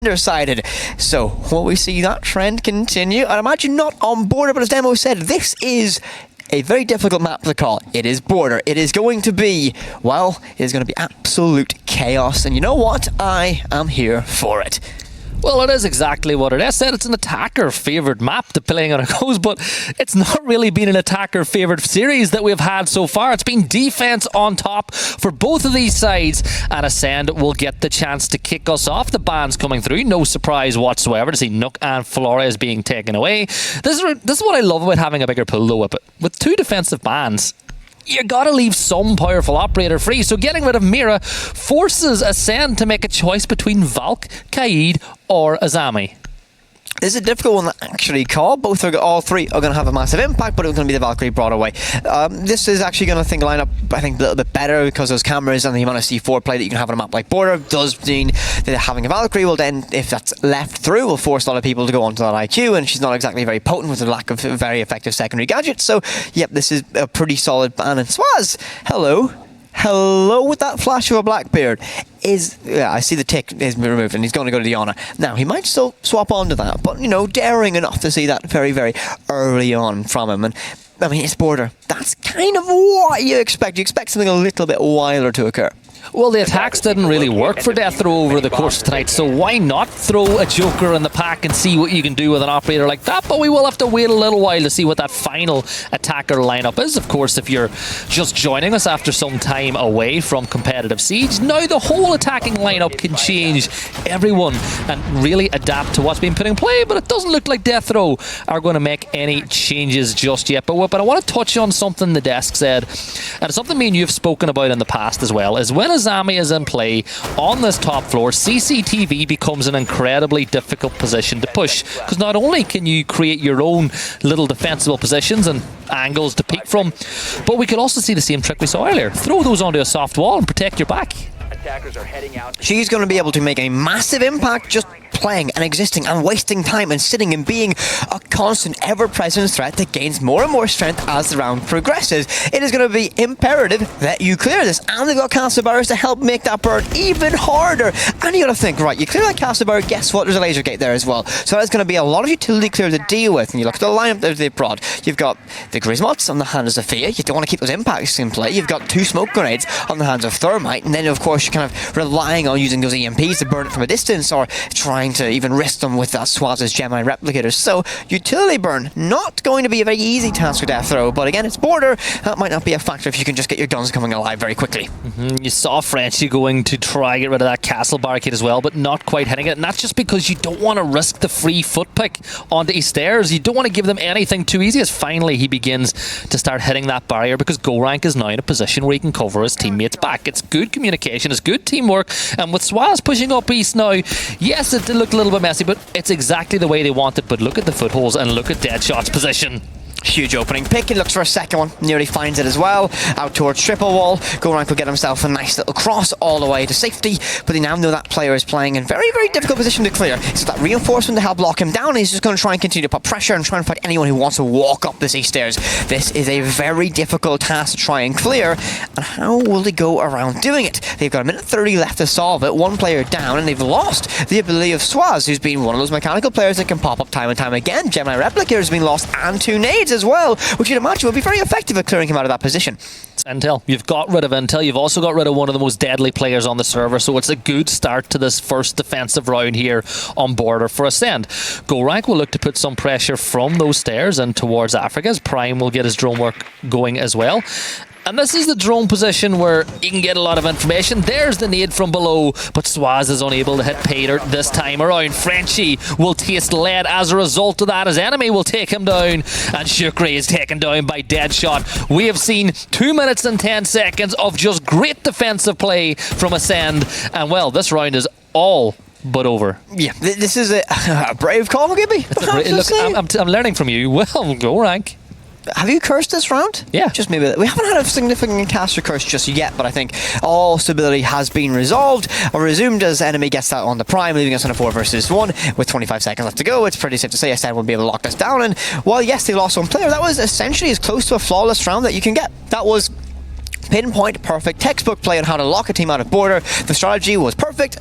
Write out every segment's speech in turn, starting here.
Decided. So, will we see that trend continue? I imagine not on Border, but as Demo said, this is a very difficult map to call. It is Border. It is going to be, well, it is going to be absolute chaos. And you know what? I am here for it. Well, it is exactly what it is. Said it's an attacker-favoured map, depending on how it goes, but it's not really been an attacker-favoured series that we've had so far. It's been defence on top for both of these sides, and Ascend will get the chance to kick us off. The bans coming through, no surprise whatsoever to see Nook and Flores being taken away. This is what I love about having a bigger pool, though, with two defensive bans. You gotta leave some powerful operator free, so getting rid of Mira forces Ascend to make a choice between Valk, Kaid or Azami. This is a difficult one to actually call. All three are going to have a massive impact, but it's going to be the Valkyrie brought away. This is actually going to line up, I think, a little bit better because those cameras and the amount of C4 play that you can have on a map like Border does mean that having a Valkyrie will then, if that's left through, will force a lot of people to go onto that IQ, and she's not exactly very potent with the lack of very effective secondary gadgets. So, yep, this is a pretty solid ban. And Swaz, hello with that flash of a Blackbeard. I see the tick is removed and he's going to go to Diana. Now, he might still swap onto that, but, daring enough to see that very, very early on from him. And, I mean, it's Border. That's kind of what you expect. You expect something a little bit wilder to occur. Well, the attacks didn't really work for Death Row over the course of tonight, so why not throw a Joker in the pack and see what you can do with an operator like that? But we will have to wait a little while to see what that final attacker lineup is. Of course, if you're just joining us after some time away from competitive Siege, now the whole attacking lineup can change everyone and really adapt to what's being put in play, but it doesn't look like Death Row are going to make any changes just yet. But I want to touch on something the desk said, and it's something me and you have spoken about in the past as well, is when Azami is in play on this top floor, CCTV becomes an incredibly difficult position to push, because not only can you create your own little defensible positions and angles to peek from, but we could also see the same trick we saw earlier. Throw those onto a soft wall and protect your back. She's going to be able to make a massive impact just playing and existing and wasting time and sitting and being a constant ever-present threat that gains more and more strength as the round progresses. It is going to be imperative that you clear this, and they've got Castle Barriers to help make that burn even harder. And you got to think, right, you clear that Castle Barrier, guess what, there's a laser gate there as well, so there's going to be a lot of utility clear to deal with. And you look at the lineup that they've brought, you've got the Grismots on the hands of Sophia, you don't want to keep those impacts in play, you've got two smoke grenades on the hands of Thermite, and then of course you're kind of relying on using those EMPs to burn it from a distance, or trying to even risk them with that Swaz's Gemini replicators. So utility burn, not going to be a very easy task for Death Row, but again, it's Border. That might not be a factor if you can just get your guns coming alive very quickly. You saw Frenchie going to try get rid of that castle barricade as well, but not quite hitting it, and that's just because you don't want to risk the free foot pick onto his stairs. You don't want to give them anything too easy, as finally he begins to start hitting that barrier, because GoRank is now in a position where he can cover his teammates back. It's good communication, it's good teamwork, and with Swaz pushing up east now, yes, it looked a little bit messy, but it's exactly the way they want it. But look at the footholds and look at Deadshot's position. Huge opening pick. He looks for a second one, nearly finds it as well, out towards triple wall. GoRank will get himself a nice little cross all the way to safety, but they now know that player is playing in very, very difficult position to clear. So that reinforcement to help lock him down, he's just going to try and continue to put pressure and try and fight anyone who wants to walk up the sea stairs. This is a very difficult task to try and clear, and how will they go around doing it? They've got a minute 30 left to solve it, one player down, and they've lost the ability of Swaz, who's been one of those mechanical players that can pop up time and time again. Gemini Replicator has been lost, and two nades as well, which you'd imagine would be very effective at clearing him out of that position. Intel. You've got rid of Intel. You've also got rid of one of the most deadly players on the server, so it's a good start to this first defensive round here on Border for Ascend. GoRank will look to put some pressure from those stairs and towards Africa, as Prime will get his drone work going as well. And this is the drone position where you can get a lot of information. There's the nade from below, but Swaz is unable to hit Pater this time around. Frenchie will taste lead as a result of that. His enemy will take him down, and Shukri is taken down by Deadshot. We have seen 2 minutes and 10 seconds of just great defensive play from Ascend, and well, this round is all but over. Yeah, this is a brave call, McGibby. Look, I'm learning from you. Well, GoRank. Have you cursed this round? Yeah. Just maybe. We haven't had a significant caster curse just yet, but I think all stability has been resolved or resumed as enemy gets that on the Prime, leaving us on a 4 versus 1 with 25 seconds left to go. It's pretty safe to say Ascend will be able to lock this down, and while yes, they lost one player, that was essentially as close to a flawless round that you can get. That was pinpoint perfect textbook play on how to lock a team out of Border. The strategy was perfect.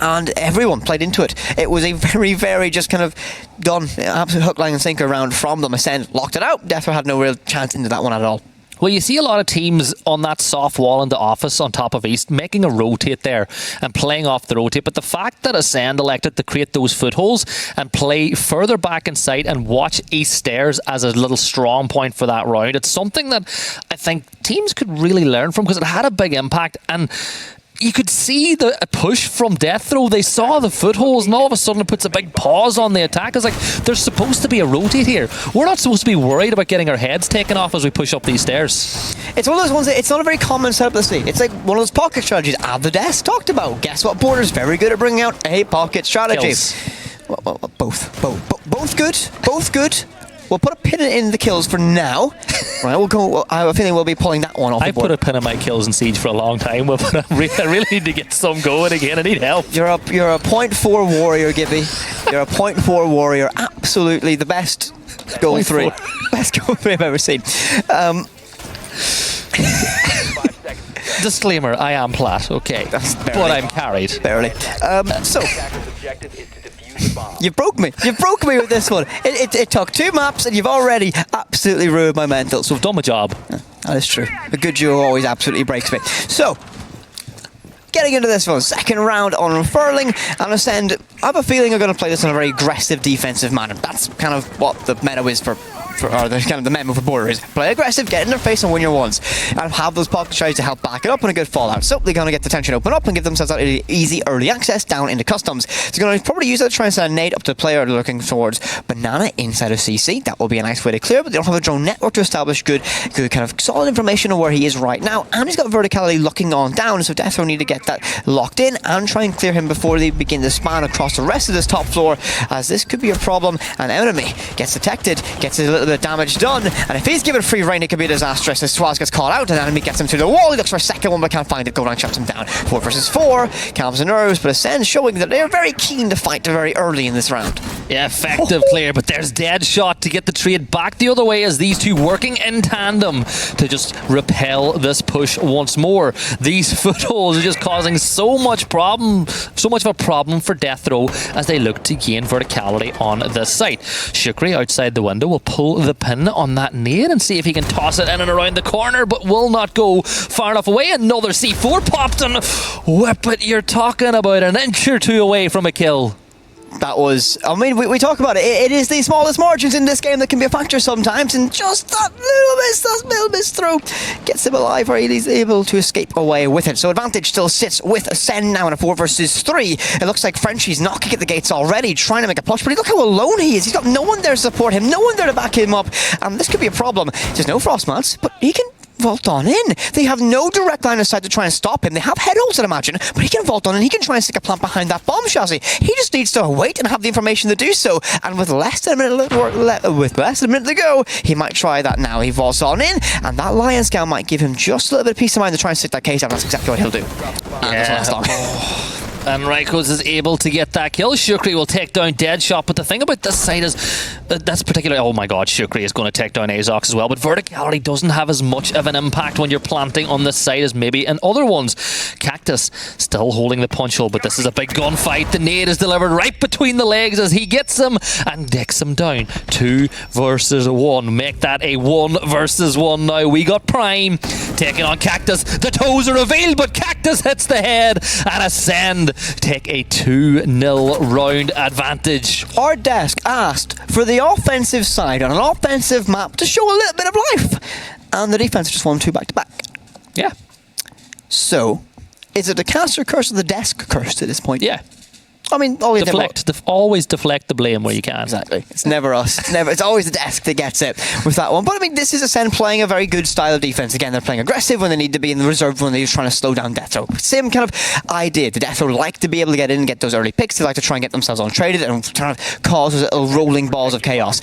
and everyone played into it. It was a very, very just kind of done, absolute hook, line and sinker round from them. Ascend locked it out. Death Row had no real chance into that one at all. Well, you see a lot of teams on that soft wall in the office on top of East making a rotate there and playing off the rotate. But the fact that Ascend elected to create those footholds and play further back inside and watch East stairs as a little strong point for that round, it's something that I think teams could really learn from, because it had a big impact. And you could see the push from Death Row. They saw the footholds, and all of a sudden it puts a big pause on the attack. It's like, there's supposed to be a rotate here. We're not supposed to be worried about getting our heads taken off as we push up these stairs. It's one of those ones that it's not a very common setup to see. It's like one of those pocket strategies Add the Desk talked about. Guess what Border's very good at bringing out a pocket strategy. Well, both good. Both good. We'll put a pin in the kills for now. Right, we'll go. I have a feeling we'll be pulling that one off the board. I put a pin in my kills in Siege for a long time, but I really need to get some going again. I need help. You're a 0.4 warrior, Gibby. You're a 0.4 warrior. Absolutely the best goal 3. Best goal 3 I've ever seen. Disclaimer, I am plat, okay. But I'm carried. Barely. So... You broke me. You broke me with this one. It took 2 maps and you've already absolutely ruined my mental. So I've done my job. That is true. A good duo always absolutely breaks me. So, getting into this one, second round on Furling and Ascend. I have a feeling I'm going to play this in a very aggressive defensive manner. That's kind of what the meta is for or the kind of the memo for Border is play aggressive, get in their face and win your ones, and have those pocket strategies to help back it up and a good fallout. So they're going to get the tension open up and give themselves that easy early access down into customs. They're going to probably use that to try and send a nade up to the player looking towards Banana inside of CC. That will be a nice way to clear, but they don't have a drone network to establish good kind of solid information on where he is right now, and he's got verticality looking on down, so Death Row need to get that locked in and try and clear him before they begin to span across the rest of this top floor, as this could be a problem. An enemy gets detected, gets a little bit of damage done, and if he's given free reign it could be disastrous. As Swaz gets caught out, an enemy gets him through the wall, he looks for a second one but can't find it. Golang shuts him down. 4 versus 4, calms the nerves, but Ascend showing that they're very keen to fight very early in this round. Yeah, effective player, but there's Deadshot to get the trade back the other way as these two working in tandem to just repel this push once more. These footholds are just causing so much of a problem for Death Row as they look to gain verticality on this site. Shukri outside the window will pull the pin on that nade and see if he can toss it in and around the corner, but will not go far enough away. Another C4 popped and whip it. You're talking about an inch or 2 away from a kill. That was, I mean, we talk about it. It is the smallest margins in this game that can be a factor sometimes, and just that little miss through gets him alive, or he's able to escape away with it. So advantage still sits with Ascend now in a 4 versus 3. It looks like Frenchie's knocking at the gates already, trying to make a push, but look how alone he is. He's got no one there to support him, no one there to back him up, and this could be a problem. There's no Frostmats, but he can vault on in. They have no direct line of sight to try and stop him. They have head holes, I'd imagine, but he can vault on in. He can try and stick a plant behind that bomb chassis. He just needs to wait and have the information to do so. And with less than a minute to go, he might try that now. He vaults on in, and that Lion Scout might give him just a little bit of peace of mind to try and stick that case out. That's exactly what he'll do. And Rykos is able to get that kill. Shukri will take down Deadshot, but the thing about this side is that's particularly, oh my god, Shukri is going to take down Azox as well, but verticality doesn't have as much of an impact when you're planting on this side as maybe in other ones. Cactus still holding the punch hole, but this is a big gunfight. The nade is delivered right between the legs as he gets him and dicks him down. 2 versus 1. Make that a 1 versus 1 now. We got Prime taking on Cactus. The toes are revealed, but Cactus hits the head, and Ascend take a 2-0 round advantage. Our desk asked for the offensive side on an offensive map to show a little bit of life, and the defense just won 2 back-to-back. Yeah. So, is it the caster curse or the desk curse at this point? Yeah. I mean, always deflect the blame where you can. Exactly. It's never us. It's always the desk that gets it with that one. But I mean, this is Ascend playing a very good style of defense. Again, they're playing aggressive when they need to be in the reserve when they're just trying to slow down Death Row. Same kind of idea. The Death Row like to be able to get in and get those early picks. They like to try and get themselves untraded and kind of cause those little rolling balls of chaos.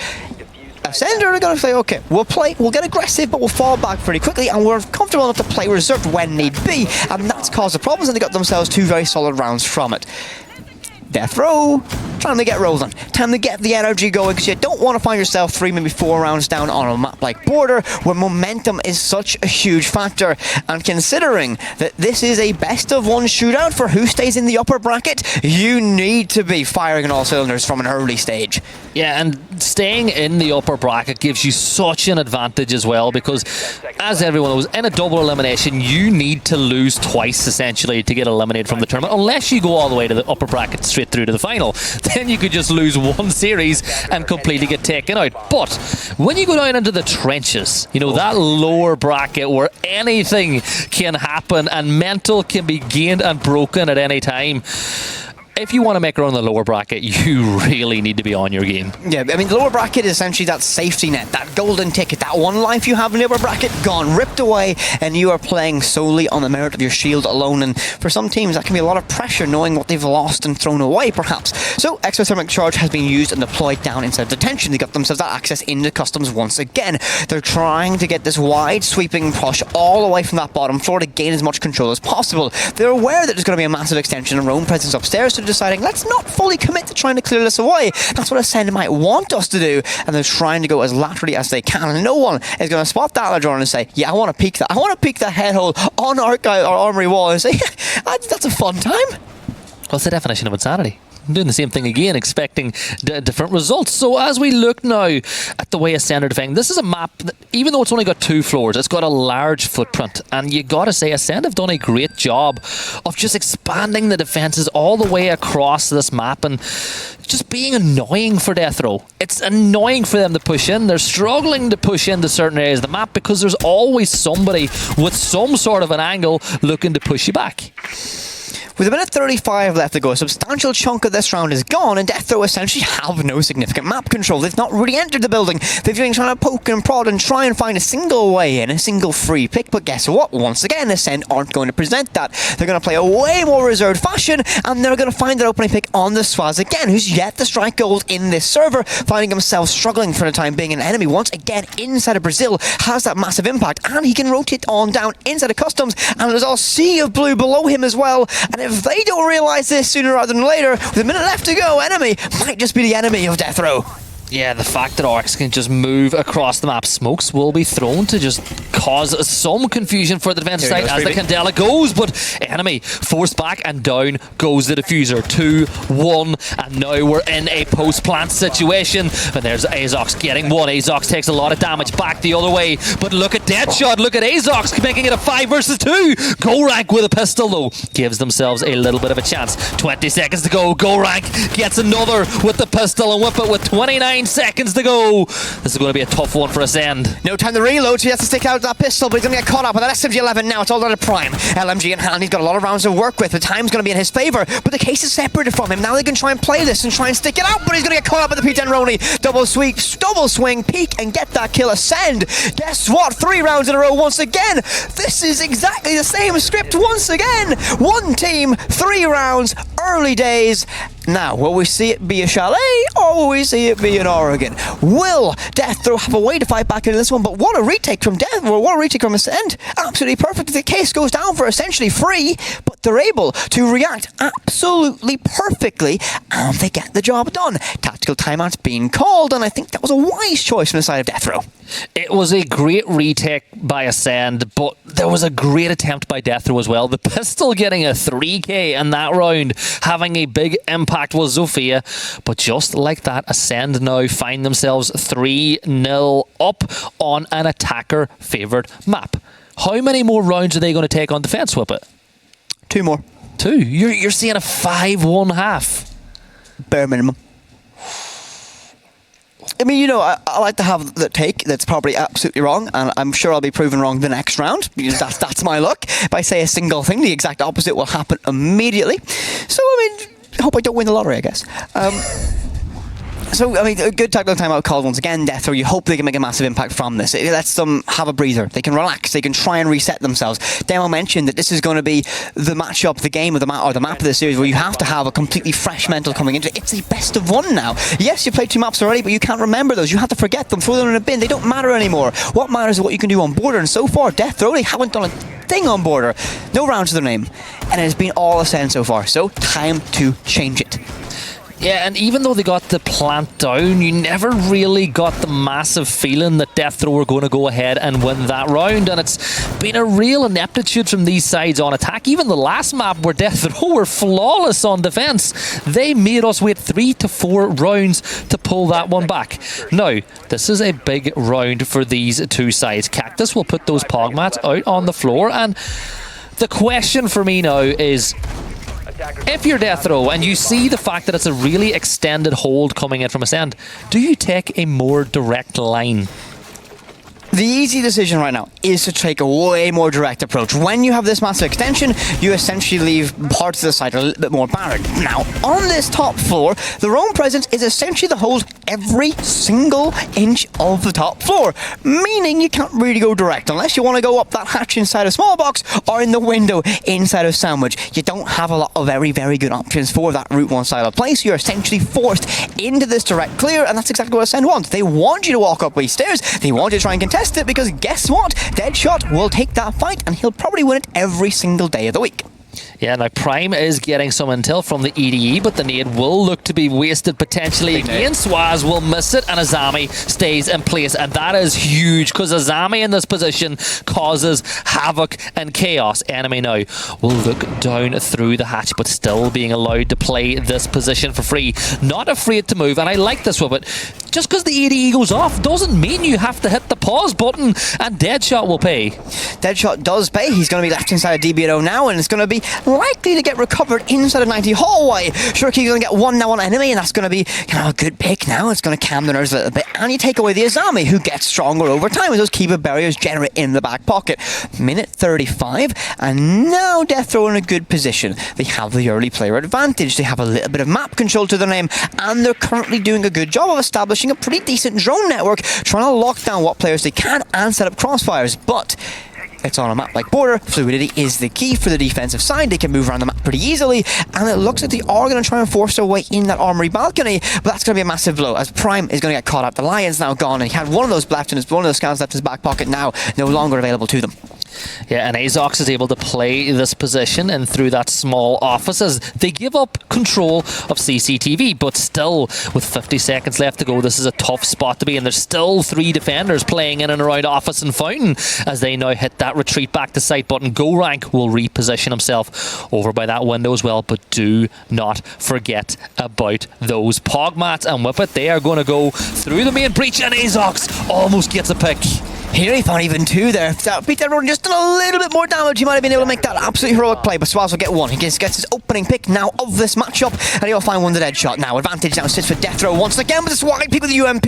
Ascend are going to say, okay, we'll get aggressive, but we'll fall back pretty quickly, and we're comfortable enough to play reserved when need be, and that's caused the problems, and they got themselves 2 very solid rounds from it. Death Row Time to get rolling. Time to get the energy going, because you don't want to find yourself 3, maybe 4 rounds down on a map like Border, where momentum is such a huge factor. And considering that this is a best-of-1 shootout for who stays in the upper bracket, you need to be firing on all cylinders from an early stage. Yeah, and staying in the upper bracket gives you such an advantage as well, because as everyone knows, in a double elimination, you need to lose twice, essentially, to get eliminated from the tournament, unless you go all the way to the upper bracket straight through to the final. Then you could just lose one series and completely get taken out. But when you go down into the trenches, you know, that lower bracket where anything can happen and mental can be gained and broken at any time, if you want to make it on the lower bracket, you really need to be on your game. Yeah, I mean, the lower bracket is essentially that safety net, that golden ticket, that one life you have in the upper bracket, gone, ripped away, and you are playing solely on the merit of your shield alone. And for some teams, that can be a lot of pressure, knowing what they've lost and thrown away, perhaps. So, exothermic charge has been used and deployed down inside detention. They got themselves that access into customs once again. They're trying to get this wide, sweeping push all the way from that bottom floor to gain as much control as possible. They're aware that there's going to be a massive extension and roam presence upstairs, so deciding, let's not fully commit to trying to clear this away. That's what Ascend might want us to do, and they're trying to go as laterally as they can. And no one is going to spot that Ladron and say, yeah, I want to peek that. I want to peek that head hole on Archive or Armory wall and say, yeah, that's a fun time. What's the definition of insanity? I'm doing the same thing again, expecting different results. So as we look now at the way Ascend are defending, this is a map that, even though it's only got 2 floors, it's got a large footprint. And you got to say, Ascend have done a great job of just expanding the defences all the way across this map and just being annoying for Death Row. It's annoying for them to push in. They're struggling to push into certain areas of the map because there's always somebody with some sort of an angle looking to push you back. With a minute 35 left to go, a substantial chunk of this round is gone, and Death Row essentially have no significant map control. They've not really entered the building. They've been trying to poke and prod and try and find a single way in, a single free pick, but guess what? Once again, Ascend aren't going to present that. They're going to play a way more reserved fashion, and they're going to find that opening pick on the Swaz again, who's yet to strike gold in this server, finding himself struggling for the time being. An enemy once again inside of Brazil has that massive impact, and he can rotate on down inside of Customs, and there's a sea of blue below him as well. And if they don't realise this sooner rather than later, with a minute left to go, enemy might just be the enemy of Death Row. Yeah, the fact that Orcs can just move across the map, smokes will be thrown to just cause some confusion for the defensive side as the Candela goes, but enemy forced back and down goes the diffuser. 2-1, and now we're in a post-plant situation. And there's Azox getting one. Azox takes a lot of damage back the other way, but look at Deadshot, look at Azox making it a 5 versus 2. Go Rank with a pistol though, gives themselves a little bit of a chance. 20 seconds to go, Go Rank gets another with the pistol and whip it with 29 seconds to go. This is going to be a tough one for Ascend. No time to reload, so he has to stick out that pistol, but he's going to get caught up with that SMG-11 now. It's all down to Prime. LMG in hand, he's got a lot of rounds to work with. The time's going to be in his favour, but the case is separated from him. Now they can try and play this and try and stick it out, but he's going to get caught up with the P10 Roni. Double sweep, double swing, peek, and get that kill. Ascend, guess what? 3 rounds in a row once again. This is exactly the same script once again. 1 team, 3 rounds, early days. Now, will we see it be a Chalet, or will we see it be an Oregon? Will Death Row have a way to fight back into this one? But what a retake from Death Row, what a retake from Ascend. Absolutely perfect. The case goes down for essentially free, but they're able to react absolutely perfectly, and they get the job done. Tactical timeout's being called, and I think that was a wise choice from the side of Death Row. It was a great retake by Ascend, but there was a great attempt by Death Row as well. The pistol getting a 3k in that round, having a big impact was Zofia, but just like that, Ascend now find themselves 3-0 up on an attacker favoured map. How many more rounds are they going to take on Defence Whip it? 2 more. 2? You're seeing a 5-1 half. Bare minimum. I mean, you know, I like to have the take that's probably absolutely wrong, and I'm sure I'll be proven wrong the next round. That's my luck. If I say a single thing, the exact opposite will happen immediately. So, I mean, I hope I don't win the lottery, I guess. So, I mean, a good tactical timeout called once again, Death Row. You hope they can make a massive impact from this. It lets them have a breather. They can relax. They can try and reset themselves. Demo mentioned that this is going to be the matchup, the game of the map, or the map of the series where you have to have a completely fresh mental coming into it. It's a best of 1 now. Yes, you played 2 maps already, but you can't remember those. You have to forget them, throw them in a bin. They don't matter anymore. What matters is what you can do on Border, and so far, Death Row, they haven't done a thing on Border. No rounds to their name. And it has been all Ascend so far. So, time to change it. Yeah, and even though they got the plant down, you never really got the massive feeling that Death Throw were going to go ahead and win that round, and it's been a real ineptitude from these sides on attack. Even the last map where Death Throw were flawless on defence, they made us wait 3 to 4 rounds to pull that one back. Now, this is a big round for these two sides. Cactus will put those pog mats out on the floor, and the question for me now is, if you're Death Row and you see the fact that it's a really extended hold coming in from Ascend, do you take a more direct line? The easy decision right now is to take a way more direct approach. When you have this massive extension, you essentially leave parts of the site a little bit more barren. Now, on this top floor, the roam presence is essentially to hold every single inch of the top floor, meaning you can't really go direct unless you want to go up that hatch inside a small box or in the window inside of Sandwich. You don't have a lot of very, very good options for that Route 1 style of play, so you're essentially forced into this direct clear, and that's exactly what Ascend wants. They want you to walk up these stairs, they want you to try and contest it, because guess what? Deadshot will take that fight, and he'll probably win it every single day of the week. Yeah, now Prime is getting some intel from the EDE, but the nade will look to be wasted potentially again. Swaz will miss it, and Azami stays in place, and that is huge, because Azami in this position causes havoc and chaos. Enemy now will look down through the hatch, but still being allowed to play this position for free. Not afraid to move, and I like this with it. Just because the EDE goes off doesn't mean you have to hit the pause button, and Deadshot will pay. Deadshot does pay. He's going to be left inside a DBO now, and it's going to be likely to get recovered inside of 90 hallway. Shuriki's going to get one now on enemy, and that's going to be a good pick now. It's going to calm the nerves a little bit, and you take away the Azami, who gets stronger over time as those keeper barriers generate in the back pocket. Minute 35, and now Death Row in a good position. They have the early player advantage. They have a little bit of map control to their name, and they're currently doing a good job of establishing a pretty decent drone network, trying to lock down what players they can and set up crossfires. But it's on a map like Border. Fluidity is the key for the defensive side. They can move around the map pretty easily, and it looks like they are going to try and force their way in that armory balcony, but that's going to be a massive blow, as Prime is going to get caught out. The Lion's now gone, and he had one of those left in his, one of those scans left in his back pocket, now no longer available to them. Yeah, and Azox is able to play this position and through that small office as they give up control of CCTV, but still with 50 seconds left to go, this is a tough spot to be in. There's still 3 defenders playing in and around Office and Fountain as they now hit that retreat back to site button. Go Rank will reposition himself over by that window as well, but do not forget about those pog mats, and with it they are going to go through the main breach, and Azox almost gets a pick. Here he found even 2 there. If that Peter Roden just done a little bit more damage, he might have been able to make that absolutely heroic play, but Swaz will get 1. He gets his opening pick now of this matchup, and he'll find one the Deadshot. Now advantage now sits for Death Row once again, but the Swag pick with the UMP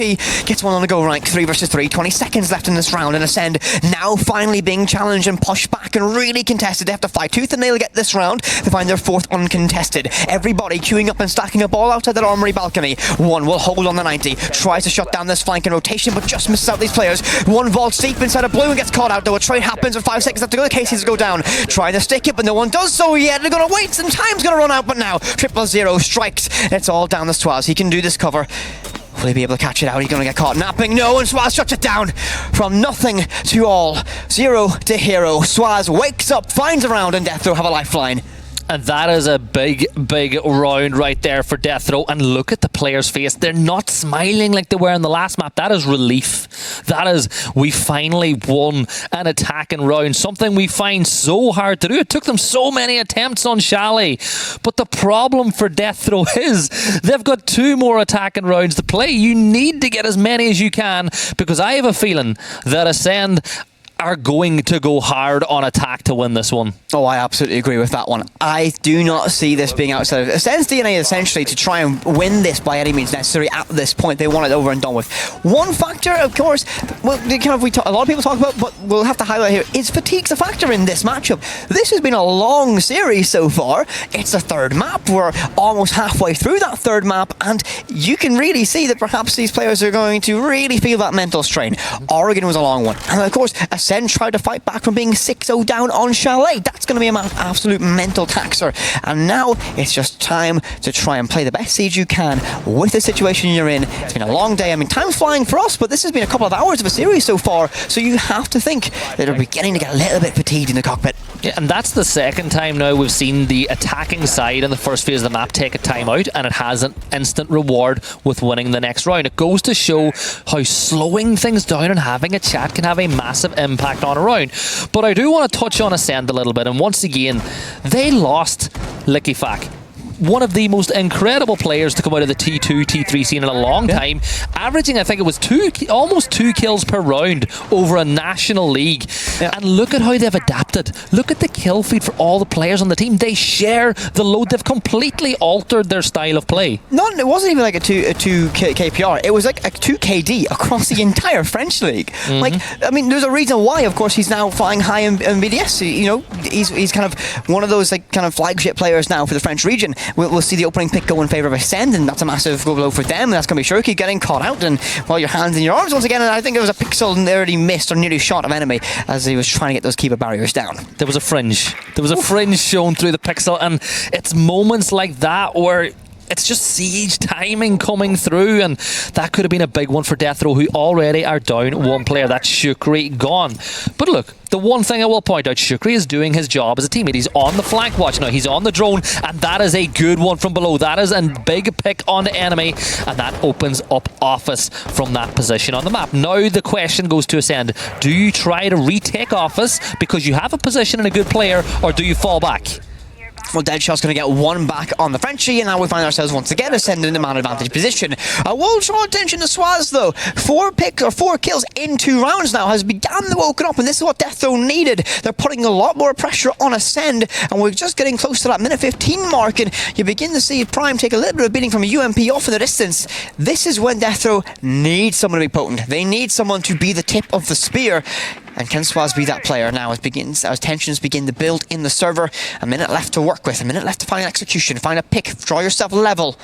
gets one on the go rank. 3 versus 3, 20 seconds left in this round, and Ascend now finally being challenged and pushed back and really contested. They have to fight tooth and nail to get this round to find their 4th uncontested. Everybody queuing up and stacking up all outside that armory balcony. 1 will hold on the 90, tries to shut down this flank and rotation, but just misses out these players. 1 vaults deep inside a blue and gets caught out, though. A trade happens with 5 seconds left to go. The cases go down, trying to stick it, but no one does so yet. They're going to wait, some time's going to run out, but now 000 strikes. It's all down the Swaz. He can do this cover. Will he be able to catch it out? He's going to get caught napping. No, and Swaz shuts it down. From nothing to all, 0 to hero. Swaz wakes up, finds a round, and Death Row have a lifeline. And that is a big, big round right there for Death Row. And look at the player's face. They're not smiling like they were in the last map. That is relief. That is, we finally won an attacking round. Something we find so hard to do. It took them so many attempts on Chalet. But the problem for Death Row is they've got 2 more attacking rounds to play. You need to get as many as you can, because I have a feeling that Ascend are going to go hard on attack to win this one. Oh, I absolutely agree with that one. I do not see this being outside of Ascend's DNA, essentially, to try and win this by any means necessary at this point. They want it over and done with. One factor, of course, well, a lot of people talk about, but we'll have to highlight here, is fatigue's a factor in this matchup. This has been a long series so far. It's a 3rd map. We're almost halfway through that 3rd map, and you can really see that perhaps these players are going to really feel that mental strain. Oregon was a long one, and of course, Ascend tried to fight back from being 6-0 down on Chalet. That's going to be an absolute mental taxer. And now it's just time to try and play the best siege you can with the situation you're in. It's been a long day. I mean, time's flying for us, but this has been a couple of hours of a series so far, so you have to think that they're beginning to get a little bit fatigued in the cockpit. Yeah, and that's the second time now we've seen the attacking side in the first phase of the map take a timeout, and it has an instant reward with winning the next round. It goes to show how slowing things down and having a chat can have a massive impact on a round. But I do want to touch on Ascend a little bit, and once again, they lost Liquifac. One of the most incredible players to come out of the T2, T3 scene in a long time, averaging, I think it was almost 2 kills per round over a national league. And look at how they've adapted. Look at the kill feed for all the players on the team. They share the load. They've completely altered their style of play. It wasn't even like a 2 KPR. It was like a 2 KD across the entire French league. Like, I mean, there's a reason why, of course, he's now flying high in BDS. You know, he's kind of one of those like kind of flagship players now for the French region. We'll see the opening pick go in favour of Ascend, and that's a massive blow for them. And that's going to be Shirky getting caught out, and well, your hands in your arms once again. And I think there was a pixel nearly missed or nearly shot of enemy as he was trying to get those keeper barriers down. There was a fringe. There was a fringe shown through the pixel, and it's moments like that where it's just siege timing coming through, and that could have been a big one for Death Row, who already are down one player. That's Shukri gone. But look, the one thing I will point out, Shukri is doing his job as a teammate. He's on the flank watch now. He's on the drone, and that is a good one from below. That is a big pick on the enemy, and that opens up Office from that position on the map. Now the question goes to Ascend. Do you try to retake Office because you have a position and a good player, or do you fall back? Well, Deadshot's going to get one back on the Frenchie, and now we find ourselves once again ascending the man advantage position. We'll draw attention to Swaz, though. 4 kills in 2 rounds now has begun to woken up, and this is what Death Row needed. They're putting a lot more pressure on Ascend, and we're just getting close to that minute 15 mark, and you begin to see Prime take a little bit of beating from a UMP off in the distance. This is when Death Row needs someone to be potent. They need someone to be the tip of the spear. And can Swaz be that player now as tensions begin to build in the server? A minute left to work with, a minute left to find execution, find a pick, draw yourself level,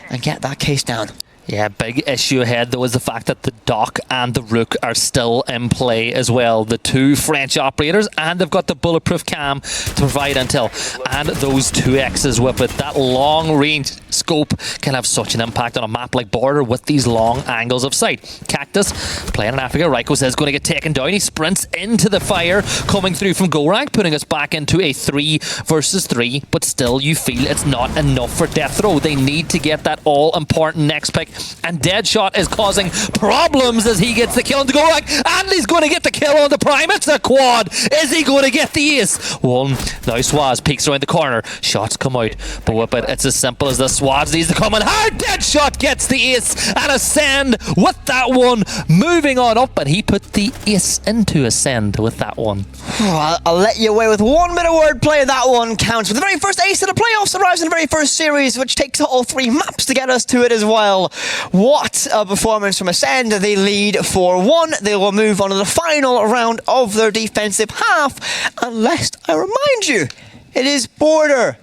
and get that case down. Yeah, big issue ahead though is the fact that the Doc and the Rook are still in play as well. The 2 French operators, and they've got the bulletproof cam to provide intel. And those 2Xs with it. That long range scope can have such an impact on a map like Border with these long angles of sight. Cactus playing in Africa. Ryko says going to get taken down. He sprints into the fire coming through from Go Rank, putting us back into a 3 versus 3. But still you feel it's not enough for Death Row. They need to get that all important next pick. And Deadshot is causing problems as he gets the kill on the Go Rank, and he's going to get the kill on the Prime. It's a quad. Is he going to get the ace? One. Now Swaz peeks around the corner. Shots come out. But with it, it's as simple as this. Swaz needs to come in hard. Deadshot gets the ace, and Ascend with that one. Moving on up, and he put the ace into Ascend with that one. I'll let you away with one bit of wordplay. That one counts. With the very first ace of the playoffs arrives in the very first series, which takes all 3 maps to get us to it as well. What a performance from Ascend. They lead 4-1. They will move on to the final round of their defensive half. And lest I remind you, it is Border.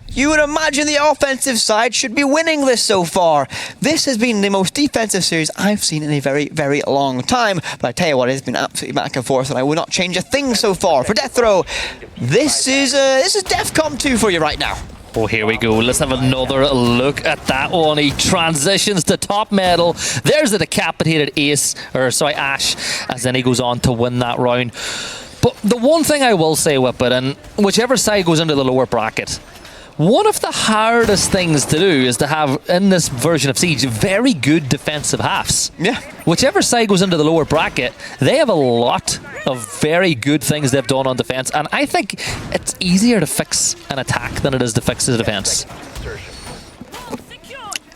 You would imagine the offensive side should be winning this so far. This has been the most defensive series I've seen in a very, very long time. But I tell you what, it has been absolutely back and forth, and I would not change a thing so far. For Death Row, this is DEFCON 2 for you right now. Oh, here we go. Let's have another look at that one. He transitions to top medal. There's a decapitated Ash, as then he goes on to win that round. But the one thing I will say with it, and whichever side goes into the lower bracket, one of the hardest things to do is to have, in this version of Siege, very good defensive halves. Yeah. Whichever side goes into the lower bracket, they have a lot of very good things they've done on defense, and I think it's easier to fix an attack than it is to fix a defense.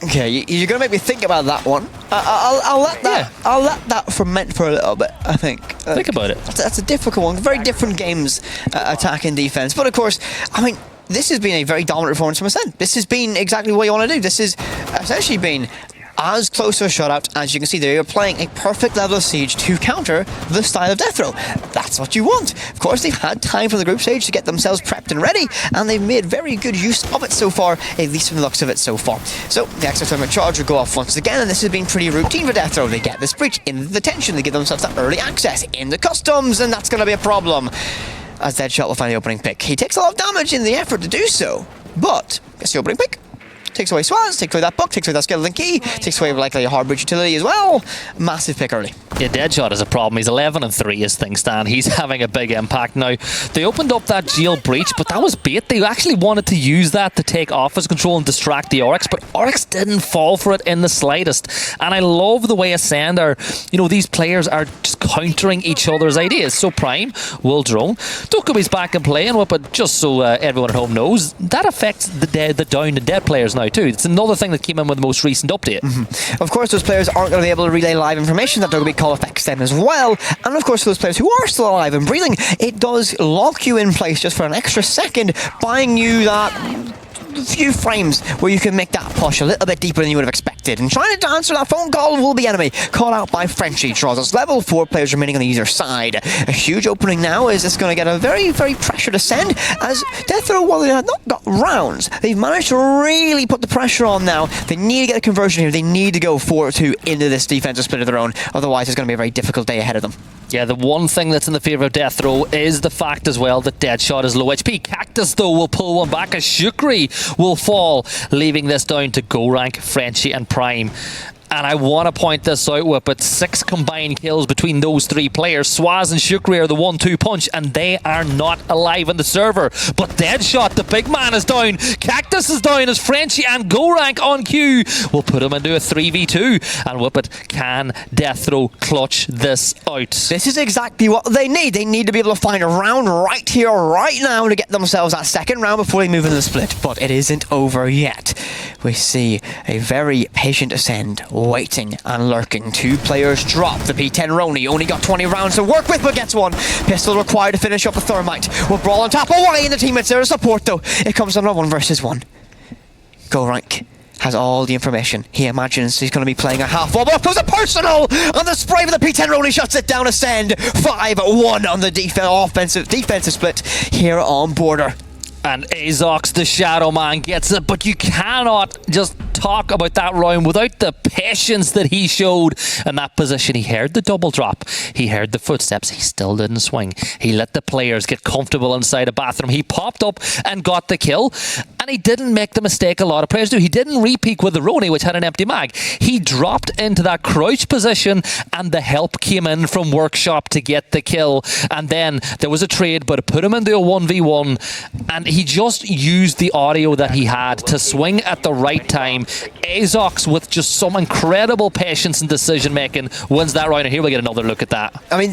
Okay, you're gonna make me think about that one. I'll let that ferment for a little bit. I think. Think about it. That's a difficult one. Very different games, attack and defense. But of course, I mean, this has been a very dominant performance from Ascend. This has been exactly what you want to do. This has essentially been as close to a shutout as you can see. They are playing a perfect level of Siege to counter the style of Death Row. That's what you want. Of course, they've had time from the group stage to get themselves prepped and ready, and they've made very good use of it so far, at least from the looks of it so far. So the extra tournament charge will go off once again, and this has been pretty routine for Death Row. They get this breach in the tension, they give themselves that early access in the customs, and that's going to be a problem. As Deadshot will find the opening pick. He takes a lot of damage in the effort to do so, but gets the opening pick. takes away Swaz, takes away that book, takes away that skeleton key, takes away likely a hard bridge utility as well. Massive pick early. Yeah, Deadshot is a problem. He's 11-3 as things stand. He's having a big impact now. They opened up that jail breach, but that was bait. They actually wanted to use that to take office control and distract the Oryx, but Oryx didn't fall for it in the slightest. And I love the way Ascend are, these players are just countering each other's ideas. So Prime will drone. Dokumi's back in play, but just so everyone at home knows, that affects the down and dead players now too. It's another thing that came in with the most recent update. Of course, those players aren't going to be able to relay live information. That Dokumi call affects them as well. And of course, for those players who are still alive and breathing, it does lock you in place just for an extra second, buying you that few frames where you can make that push a little bit deeper than you would have expected. And trying to answer that phone call will be enemy. Caught out by Frenchie. Draws us level. 4 players remaining on the either side. A huge opening now. Is this going to get a very, very pressured ascend? As Death Row, while they have not got rounds, they've managed to really put the pressure on now. They need to get a conversion here. They need to go 4-2 into this defensive split of their own. Otherwise, it's going to be a very difficult day ahead of them. Yeah, the one thing that's in the favour of Death Row is the fact as well that Deadshot is low HP. Cactus, though, will pull one back as Shukri will fall, leaving this down to Go Rank, Frenchie and Prime. And I want to point this out, but 6 combined kills between those 3 players. Swaz and Shukri are the 1-2 punch, and they are not alive on the server. But Deadshot, the big man, is down. Cactus is down as Frenchie and Go Rank on cue will put him into a 3v2. And Whippet, can Death Row clutch this out? This is exactly what they need. They need to be able to find a round right here, right now, to get themselves that second round before they move into the split. But it isn't over yet. We see a very patient Ascend waiting and lurking. 2 players drop. The P10 Roni only got 20 rounds to work with, but gets 1. Pistol required to finish up the Thermite. Will Brawl on top. Away in the teammates there to support, though. It comes down to 1 versus 1. Go Rank has all the information. He imagines he's going to be playing a half wall, but goes a personal on the spray of the P10 Roni, shuts it down. Ascend 5-1 on the defensive split here on Border. And Azox, the Shadow Man, gets it, but you cannot just talk about that round without the patience that he showed in that position. He heard the double drop. He heard the footsteps. He still didn't swing. He let the players get comfortable inside a bathroom. He popped up and got the kill, and he didn't make the mistake a lot of players do. He didn't re-peek with the Roni, which had an empty mag. He dropped into that crouch position, and the help came in from Workshop to get the kill. And then there was a trade, but it put him into a 1v1, and he just used the audio that he had to swing at the right time. Azox, with just some incredible patience and decision making, wins that round, and here we get another look at that. I mean,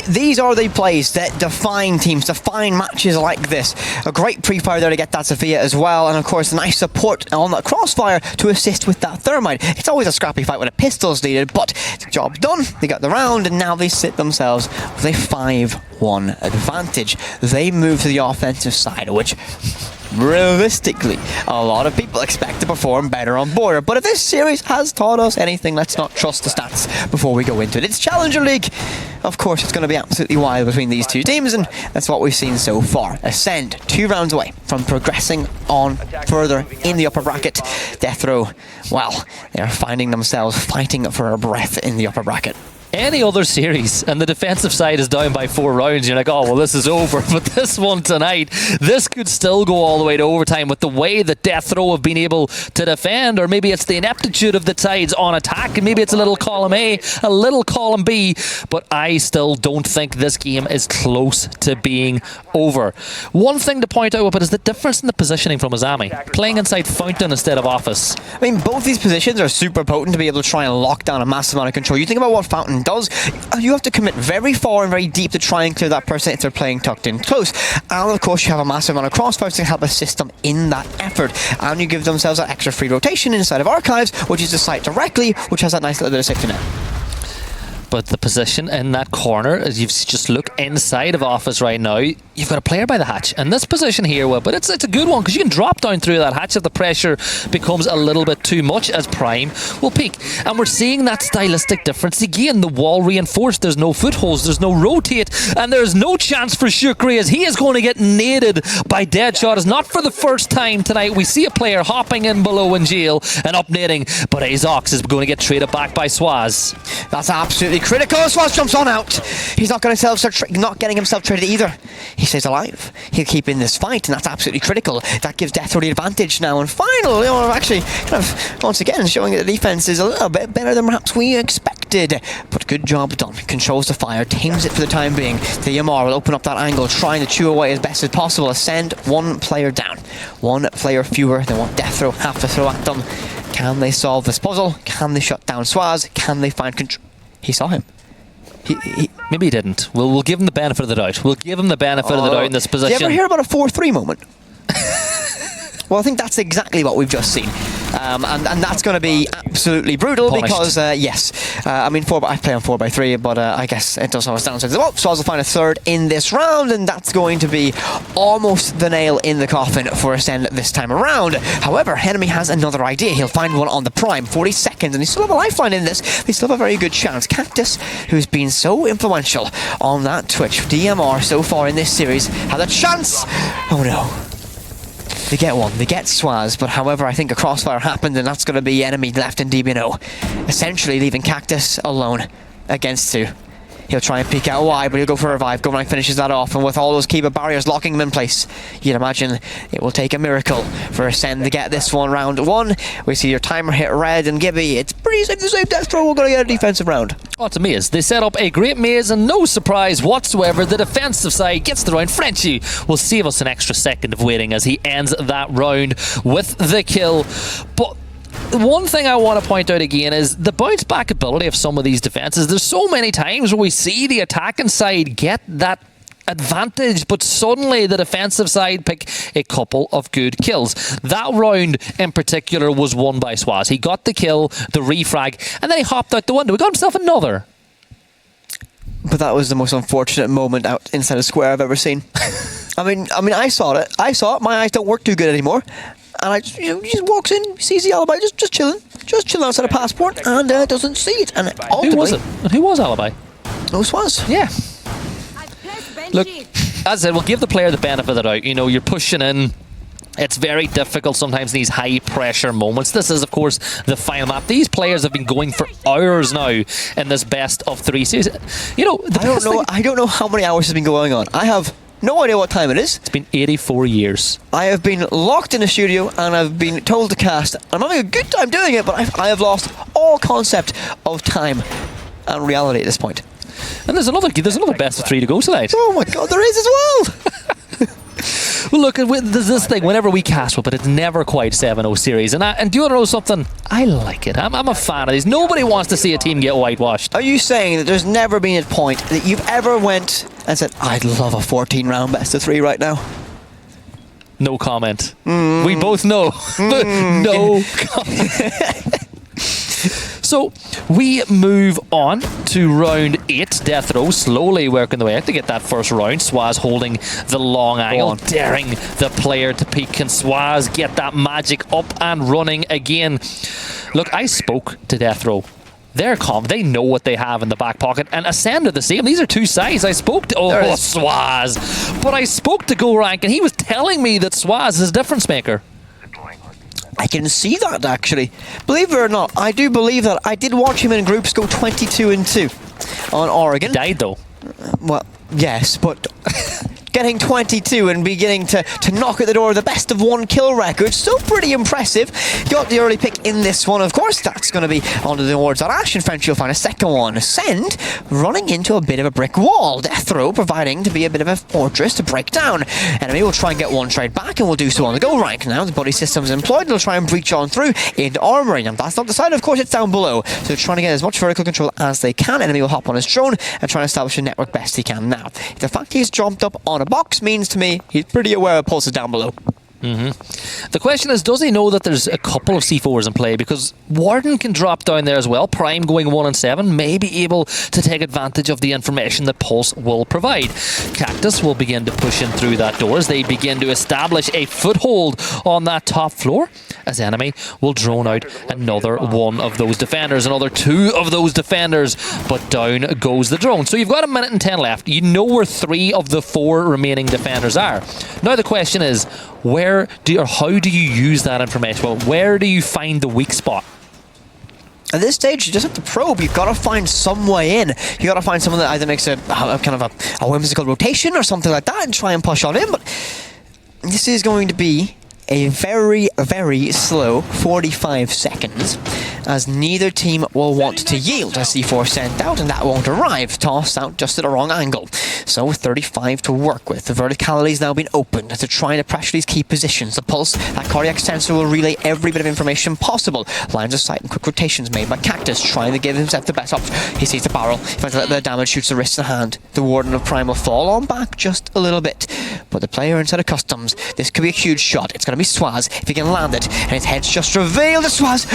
these are the plays that define teams, define matches like this. A great pre-fire there to get that Sophia as well, and of course nice support on that crossfire to assist with that Thermite. It's always a scrappy fight when a pistol's needed, but the job's done. They got the round, and now they sit themselves with a 5-1 advantage. They move to the offensive side, which realistically a lot of people expect to perform better on Border. But if this series has taught us anything, let's not trust the stats before we go into it. It's Challenger League. Of course, it's going to be absolutely wild between these 2 teams, and that's what we've seen so far. Ascend 2 rounds away from progressing on further in the upper bracket. Death Row, well, they're finding themselves fighting for a breath in the upper bracket. Any other series and the defensive side is down by 4 rounds, you're like, oh well, this is over. But this one tonight, this could still go all the way to overtime with the way that Death Row have been able to defend. Or maybe it's the ineptitude of the Tides on attack, and maybe it's a little column A, a little column B, but I still don't think this game is close to being over. One thing to point out is the difference in the positioning from Azami, playing inside Fountain instead of Office. I mean, both these positions are super potent to be able to try and lock down a massive amount of control. You think about what Fountain does, you have to commit very far and very deep to try and clear that person if they're playing tucked in close. And of course, you have a massive amount of crossfires to help assist them in that effort. And you give themselves that extra free rotation inside of Archives, which is the site directly, which has that nice little bit of safety net. But the position in that corner, as you just look inside of Office right now, you've got a player by the hatch. And this position here, well, but it's a good one, because you can drop down through that hatch if the pressure becomes a little bit too much, as Prime will peak. And we're seeing that stylistic difference. Again, the wall reinforced. There's no footholds, there's no rotate, and there's no chance for Shukri, as he is going to get naded by Deadshot. As not for the first time tonight, we see a player hopping in below in jail and up nading, but Azox is going to get traded back by Swaz. That's absolutely critical. Swaz jumps on out. He's not getting himself traded either. He's stays alive. He'll keep in this fight, and that's absolutely critical. That gives Death Row the advantage now. And final, actually, kind of once again showing that the defense is a little bit better than perhaps we expected. But good job done. Controls the fire, tames it for the time being. The Yamar will open up that angle, trying to chew away as best as possible. Ascend one player down. One player fewer than what Death Row have to throw at them. Can they solve this puzzle? Can they shut down Swaz? Can they find control? He saw him. Maybe he didn't. We'll give him the benefit of the doubt. We'll give him the benefit of the doubt in this position. Did you ever hear about a 4-3 moment? Well, I think that's exactly what we've just seen. And that's going to be absolutely brutal. Punished. Because, yes, I mean, I play on 4x3, but I guess it does have its downsides. Well, Swaz will find a third in this round, and that's going to be almost the nail in the coffin for Ascend this time around. However, Enemy has another idea. He'll find one on the Prime, 40 seconds, and he still have a lifeline in this. They still have a very good chance. Cactus, who's been so influential on that Twitch DMR so far in this series, has a chance. Oh no. They get one, they get Swaz, but however, I think a crossfire happened, and that's going to be Enemy left in DBNO. Essentially leaving Cactus alone against two. He'll try and peek out wide, but he'll go for a revive. Gorank finishes that off, and with all those Kiba barriers locking them in place, you'd imagine it will take a miracle for Ascend to get this one round one. We see your timer hit red, and Gibby, it's pretty safe to say Death Row, we're going to get a defensive round. Oh, it's a maze. They set up a great maze, and no surprise whatsoever, the defensive side gets the round. Frenchie will save us an extra second of waiting as he ends that round with the kill. But one thing I want to point out again is the bounce back ability of some of these defenses. There's so many times where we see the attacking side get that advantage, but suddenly the defensive side pick a couple of good kills. That round in particular was won by Swaz. He got the kill, the refrag, and then he hopped out the window. He got himself another. But that was the most unfortunate moment out inside a square I've ever seen. I mean, I saw it. My eyes don't work too good anymore. And he just walks in, sees the Alibi, just chilling outside a passport, and doesn't see it. And ultimately, who was it? And who was Alibi? It was Swaz. Yeah. Look, as I said, we'll give the player the benefit of the doubt. You know, you're pushing in. It's very difficult sometimes in these high pressure moments. This is, of course, the final map. These players have been going for hours now in this best of 3 series. You know, I don't know how many hours has been going on. I have no idea what time it is. It's been 84 years. I have been locked in a studio and I've been told to cast. I'm having a good time doing it, but I have lost all concept of time and reality at this point. And there's another best of 3 to go tonight. Oh my god, there is as well! Well, look, there's this thing, whenever we cast with it, it's never quite 7-0 series. And do you want to know something? I like it. I'm a fan of these. Nobody wants to see a team get whitewashed. Are you saying that there's never been a point that you've ever went and said, I'd love a 14-round best of 3 right now? No comment. We both know. No comment. So we move on to round 8. Death Row slowly working the way out to get that first round. Swaz holding the long angle, daring the player to peek. Can Swaz get that magic up and running again? Look, I spoke to Death Row. They're calm. They know what they have in the back pocket. And Ascend are the same. These are two sides. I spoke to Swaz. But I spoke to Gorank, and he was telling me that Swaz is a difference maker. I can see that, actually. Believe it or not, I do believe that. I did watch him in groups go 22-2 on Oregon. He died, though. Well, yes, but getting 22 and beginning to knock at the door of the best of 1 kill record, still pretty impressive. Got the early pick in this one, of course. That's going to be onto the awards on Ash, and French will find a second one. Ascend running into a bit of a brick wall. Death Row providing to be a bit of a fortress to break down. Enemy will try and get one trade back, and will do so on the go rank. Now the body system is employed, and they'll try and breach on through into armoring. And that's not the side, of course, it's down below. So they're trying to get as much vertical control as they can. Enemy will hop on his drone and try and establish a network best he can. Now, the fact he's jumped up on a box means to me he's pretty aware of pulses down below. The question is, does he know that there's a couple of C4s in play? Because Warden can drop down there as well. Prime going 1-7 may be able to take advantage of the information that Pulse will provide. Cactus will begin to push in through that door as they begin to establish a foothold on that top floor, as Enemy will drone out another one of those defenders, another 2 of those defenders, but down goes the drone. So you've got 1 minute and 10 left. You know where 3 of the 4 remaining defenders are. Now the question is, how do you use that information? Well, where do you find the weak spot? At this stage, you just have to probe. You've got to find some way in. You've got to find someone that either makes a kind of a whimsical rotation or something like that and try and push on in. But this is going to be a very, very slow 45 seconds, as neither team will want to yield. A C4 sent out, and that won't arrive. Tossed out just at the wrong angle. So 35 to work with. The verticality has now been opened to trying to pressure these key positions. The pulse, that cardiac sensor will relay every bit of information possible. Lines of sight and quick rotations made by Cactus, trying to give himself the best option. He sees the barrel. He finds that the damage shoots the wrist and hand. The Warden of Prime will fall on back just a little bit. But the player inside of Customs, this could be a huge shot. It's going to be Swaz if he can land it. And his head's just revealed. The Swaz.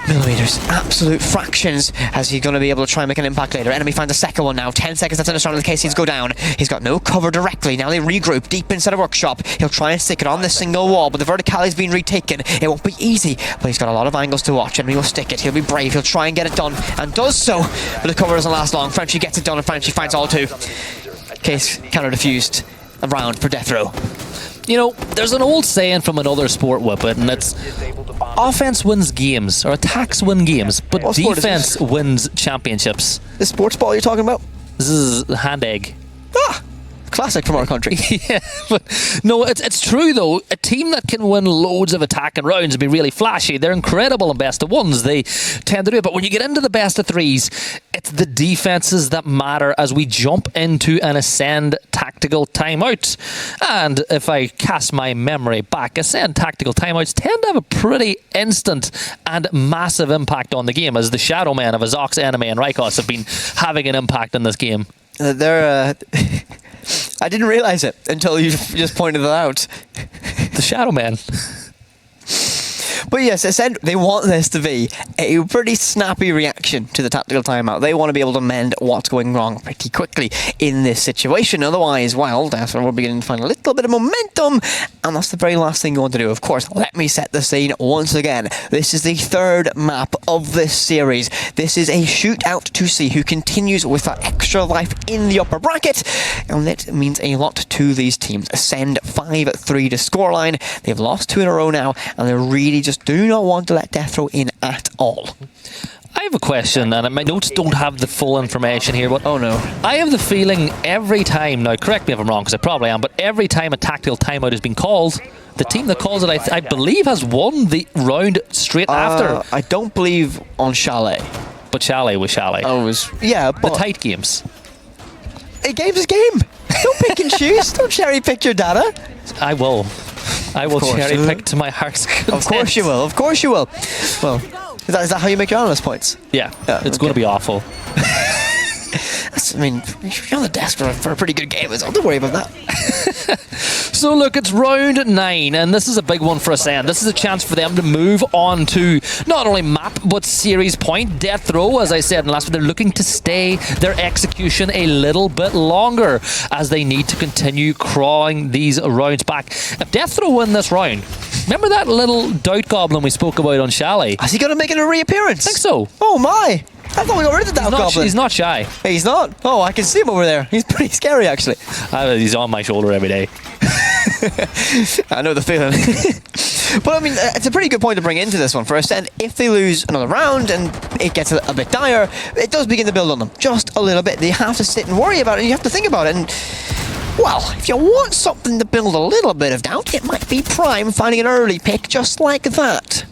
Millimeters, absolute fractions, as he's going to be able to try and make an impact later. Enemy finds a second one now. 10 seconds, that's in the start of the casings go down. He's got no cover directly. Now they regroup deep inside a workshop. He'll try and stick it on this single wall, but the verticality's been retaken. It won't be easy, but he's got a lot of angles to watch, and he will stick it. He'll be brave. He'll try and get it done, and does so. But the cover doesn't last long. Frenchie gets it done, and Frenchie finds all two. Case counter defused. A round for death row. You know, there's an old saying from another sport, Whippet, and it's offense wins games, or attacks win games, but defense wins championships. The sports ball you're talking about? This is the hand egg. Ah! Classic from our country. Yeah, but no, it's true though. A team that can win loads of attacking rounds and be really flashy, they're incredible in best of ones. They tend to do it. But when you get into the best of threes, it's the defenses that matter as we jump into an Ascend tactical timeout. And if I cast my memory back, Ascend tactical timeouts tend to have a pretty instant and massive impact on the game, as the Shadow Man of Azox, Enemy, and Rykos have been having an impact in this game. They're I didn't realise it until you just pointed it out. The Shadow Man. But yes, they want this to be a pretty snappy reaction to the tactical timeout. They want to be able to mend what's going wrong pretty quickly in this situation. Otherwise, well, that's where we're beginning to find a little bit of momentum, and that's the very last thing you want to do. Of course, let me set the scene once again. This is the third map of this series. This is a shootout to see who continues with that extra life in the upper bracket, and that means a lot to these teams. Ascend 5-3 to scoreline. They've lost 2 in a row now, and they really just do not want to let death row in at all. I have a question, and my notes don't have the full information here, but oh no. I have the feeling every time, now correct me if I'm wrong, because I probably am, but every time a tactical timeout has been called, the team that calls it, I believe, has won the round straight after. I don't believe on Chalet. But Chalet was Chalet. Oh, it was, yeah, but... The tight games. A game's a game. Don't pick and choose. Don't cherry pick your data. I will cherry pick to my heart's content. Of course you will. Of course you will. Well, is that how you make your analyst points? Yeah, it's going to be awful. I mean, you're on the desk for a pretty good game, so don't worry about that. So look, it's round 9, and this is a big one for Ascend. This is a chance for them to move on to not only map, but series point. Death row, as I said in the last one, they're looking to stay their execution a little bit longer, as they need to continue crawling these rounds back. If Death row win this round, remember that little doubt goblin we spoke about on Chalet? Is he going to make a reappearance? I think so. Oh my! I thought we got rid of that goblin. He's not shy. Hey, he's not? Oh, I can see him over there. He's pretty scary, actually. He's on my shoulder every day. I know the feeling. But I mean, it's a pretty good point to bring into this one for Ascend. If they lose another round and it gets a bit dire, it does begin to build on them just a little bit. They have to sit and worry about it, and you have to think about it. And well, if you want something to build a little bit of doubt, it might be Prime finding an early pick just like that.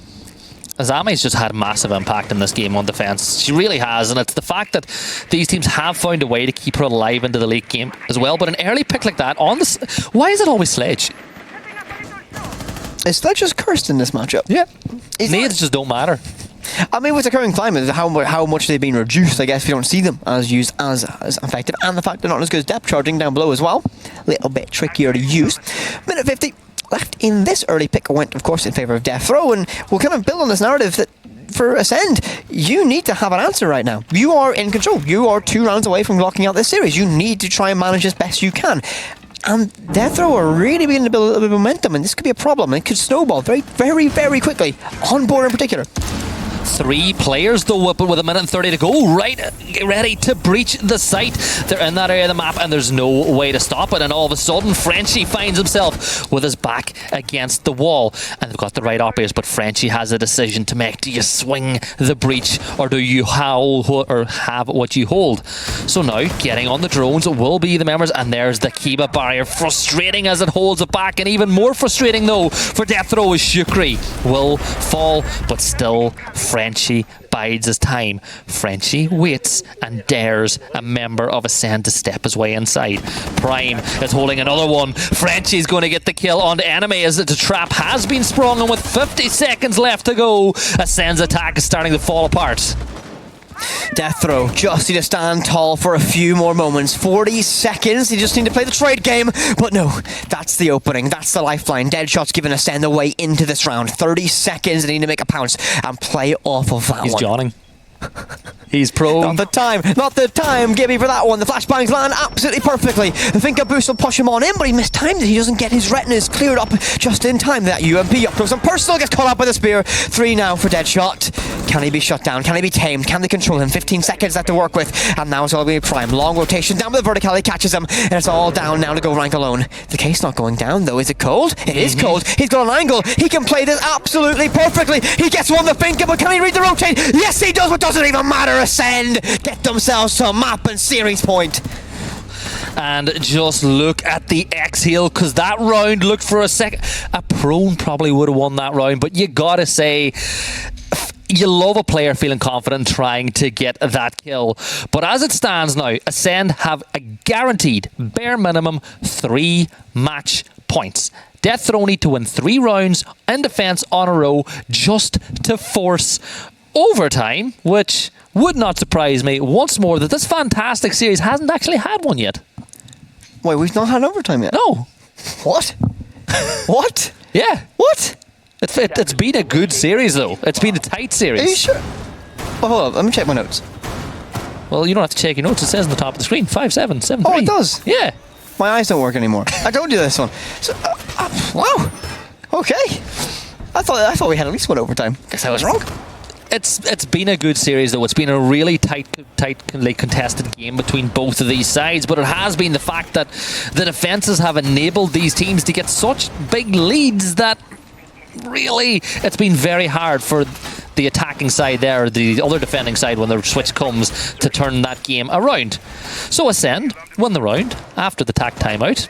Azami's just had massive impact in this game on defense. She really has, and it's the fact that these teams have found a way to keep her alive into the late game as well. But an early pick like that on this, why is it always Sledge? Is Sledge just cursed in this matchup? Yeah, nades just don't matter. I mean, with the current climate, how much they've been reduced, I guess, if you don't see them as used as effective, and the fact they're not as good as depth charging down below as well. A little bit trickier to use. Minute 50. Left in this early pick went, of course, in favour of death row, and we'll kind of build on this narrative that for Ascend, you need to have an answer right now. You are in control. You are 2 rounds away from locking out this series. You need to try and manage as best you can. And death row are really beginning to build a little bit of momentum, and this could be a problem. It could snowball very, very, very quickly, on board in particular. 3 players though, but with a minute and 30 to go, right, get ready to breach the site. They're in that area of the map and there's no way to stop it, and all of a sudden Frenchie finds himself with his back against the wall, and they've got the right operators, but Frenchie has a decision to make. Do you swing the breach or do you howl or have what you hold? So now getting on the drones will be the members, and there's the Kiba barrier, frustrating as it holds it back, and even more frustrating though for Death Row is Shukri will fall, but still Frenchie bides his time. Frenchie waits and dares a member of Ascend to step his way inside. Prime is holding another one. Frenchie's going to get the kill on the enemy as the trap has been sprung, and with 50 seconds left to go, Ascend's attack is starting to fall apart. Death Row just need to stand tall for a few more moments. 40 seconds, they just need to play the trade game. But no, that's the opening, that's the lifeline. Deadshot's giving Ascend the way into this round. 30 seconds, they need to make a pounce and play off of that He's one. Johnning. He's pro. Not the time, Gibby, for that one. The flashbangs land absolutely perfectly. I think a boost will push him on in, but he mistimed it. He doesn't get his retinas cleared up just in time. That UMP up close and personal gets caught up with a spear. 3 now for Deadshot. Can he be shut down? Can he be tamed? Can they control him? 15 seconds left to work with, and now it's all going to be Prime. Long rotation down with the vertical, he catches him, and it's all down now to go rank alone. The case not going down though. Is it cold? It is cold. He's got an angle. He can play this absolutely perfectly. He gets one to finger, but can he read the rotate? Yes, he does, but doesn't even matter. Ascend get themselves to a map and series point. And just look at the exhale, because that round looked for a second. A prone probably would have won that round, but you gotta say, you love a player feeling confident trying to get that kill. But as it stands now, Ascend have a guaranteed bare minimum 3 match points. Death Row need to win 3 rounds in defense on a row just to force overtime, which would not surprise me once more that this fantastic series hasn't actually had one yet. Wait, we've not had overtime yet? No. What? What? Yeah. What? It's been a good series though. It's been a tight series. Are you sure? Oh, hold on, let me check my notes. Well, you don't have to check your notes. It says on the top of the screen 5-7, 7-3. Oh, it does? Yeah. My eyes don't work anymore. I told you this one. So, wow. Okay. I thought we had at least one overtime. Guess I was wrong. It's been a good series though. It's been a really tightly contested game between both of these sides, but it has been the fact that the defenses have enabled these teams to get such big leads that really it's been very hard for the attacking side there, the other defending side, when the switch comes to turn that game around. So Ascend won the round after the tack timeout,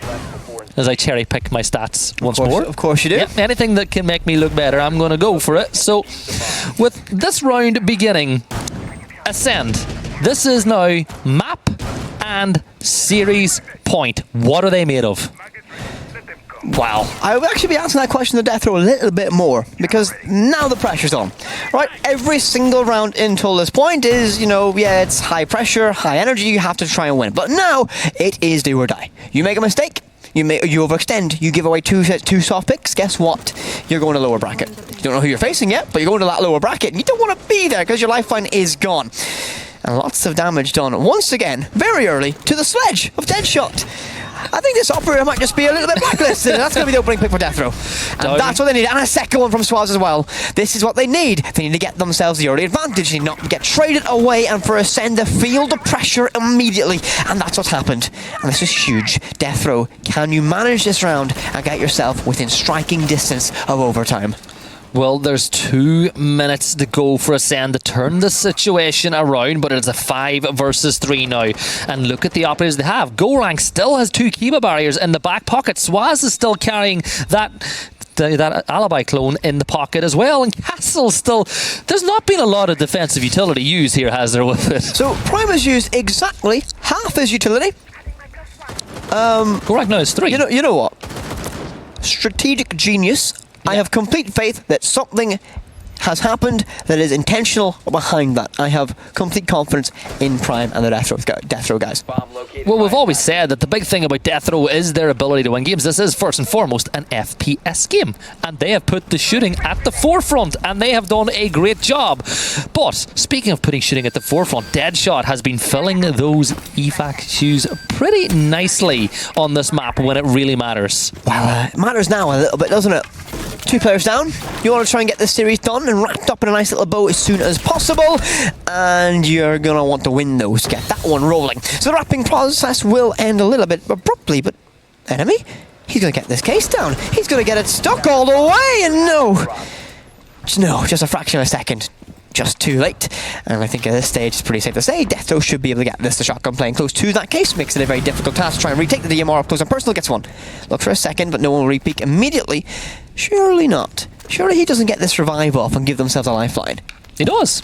as I cherry pick my stats once more. Of course you do. Yep, anything that can make me look better, I'm going to go for it. So with this round beginning, Ascend, this is now map and series point. What are they made of? Wow. I will actually be answering that question to Death Row a little bit more, because now the pressure's on. Right? Every single round until this point is, yeah, it's high pressure, high energy, you have to try and win. But now, it is do or die. You make a mistake, you overextend, you give away two soft picks, guess what? You're going to lower bracket. You don't know who you're facing yet, but you're going to that lower bracket, and you don't want to be there because your lifeline is gone. And lots of damage done, once again, very early, to the sledge of Deadshot. I think this operator might just be a little bit blacklisted, and that's going to be the opening pick for Death Row. And that's what they need, and a second one from Swaz as well. This is what they need. They need to get themselves the early advantage. They need not get traded away, and for Ascend to feel the pressure immediately. And that's what's happened. And this is huge. Death Row, can you manage this round and get yourself within striking distance of overtime? Well, there's 2 minutes to go for Ascend to turn the situation around, but it's a 5 versus 3 now. And look at the operators they have. GoRank still has 2 Kiba barriers in the back pocket. Swaz is still carrying that alibi clone in the pocket as well, and Castle still... There's not been a lot of defensive utility used here, has there, with it? So Prime has used exactly half his utility. GoRank now is 3. You know what? Strategic genius. I have complete faith that something has happened that is intentional behind that. I have complete confidence in Prime and the Death Row guys. Well, we've always said that the big thing about Death Row is their ability to win games. This is first and foremost an FPS game, and they have put the shooting at the forefront, and they have done a great job. But speaking of putting shooting at the forefront, Deadshot has been filling those EFAC shoes pretty nicely on this map when it really matters. Well, it matters now a little bit, doesn't it? 2 players down. You want to try and get this series done and and wrapped up in a nice little bow as soon as possible. And you're going to want to win those to get that one rolling. So the wrapping process will end a little bit abruptly, but enemy? He's going to get this case down. He's going to get it stuck all the way, and no, just a fraction of a second. Just too late. And I think at this stage it's pretty safe to say Death Row should be able to get this. The shotgun playing close to that case makes it a very difficult task to try and retake the DMR up close and personal. Gets one. Look for a second, but no one will re-peek immediately. Surely not. Surely he doesn't get this revive off and give themselves a lifeline. He does.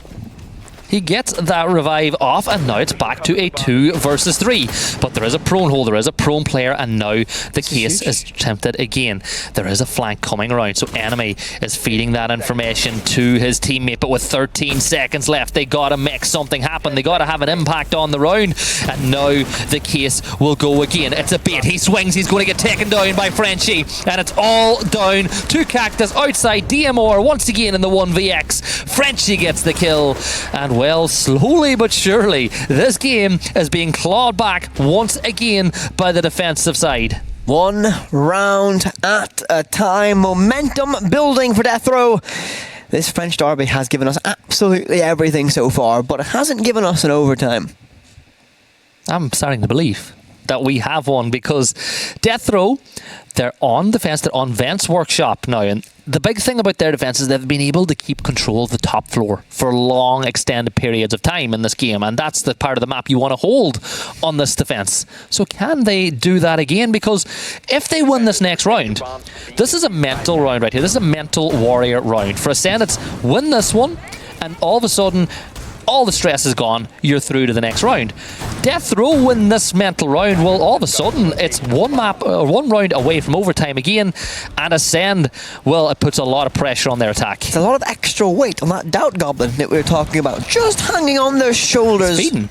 He gets that revive off, and now it's back to a 2 versus 3. But there is a prone hold, there is a prone player, and now the case is tempted again. There is a flank coming around, so Enemy is feeding that information to his teammate. But with 13 seconds left, they gotta make something happen. They gotta have an impact on the round, and now the case will go again. It's a bait. He swings. He's going to get taken down by Frenchie, and it's all down to Cactus outside DMR once again in the 1vx. Frenchie gets the kill, and well, slowly but surely, this game is being clawed back once again by the defensive side. One round at a time. Momentum building for Death Row. This French derby has given us absolutely everything so far, but it hasn't given us an overtime. I'm starting to believe that we have one, because Death Row, they're on defense, they're on Vent's workshop now, and the big thing about their defense is they've been able to keep control of the top floor for long extended periods of time in this game, and that's the part of the map you want to hold on this defense. So can they do that again? Because if they win this next round, this is a mental round right here. This is a mental warrior round. For Ascend, it's win this one, and all of a sudden all the stress is gone, you're through to the next round. Death Row win this mental round, well, all of a sudden it's one round away from overtime again, and Ascend, well, it puts a lot of pressure on their attack. It's a lot of extra weight on that Doubt Goblin that we were talking about, just hanging on their shoulders. He's feeding.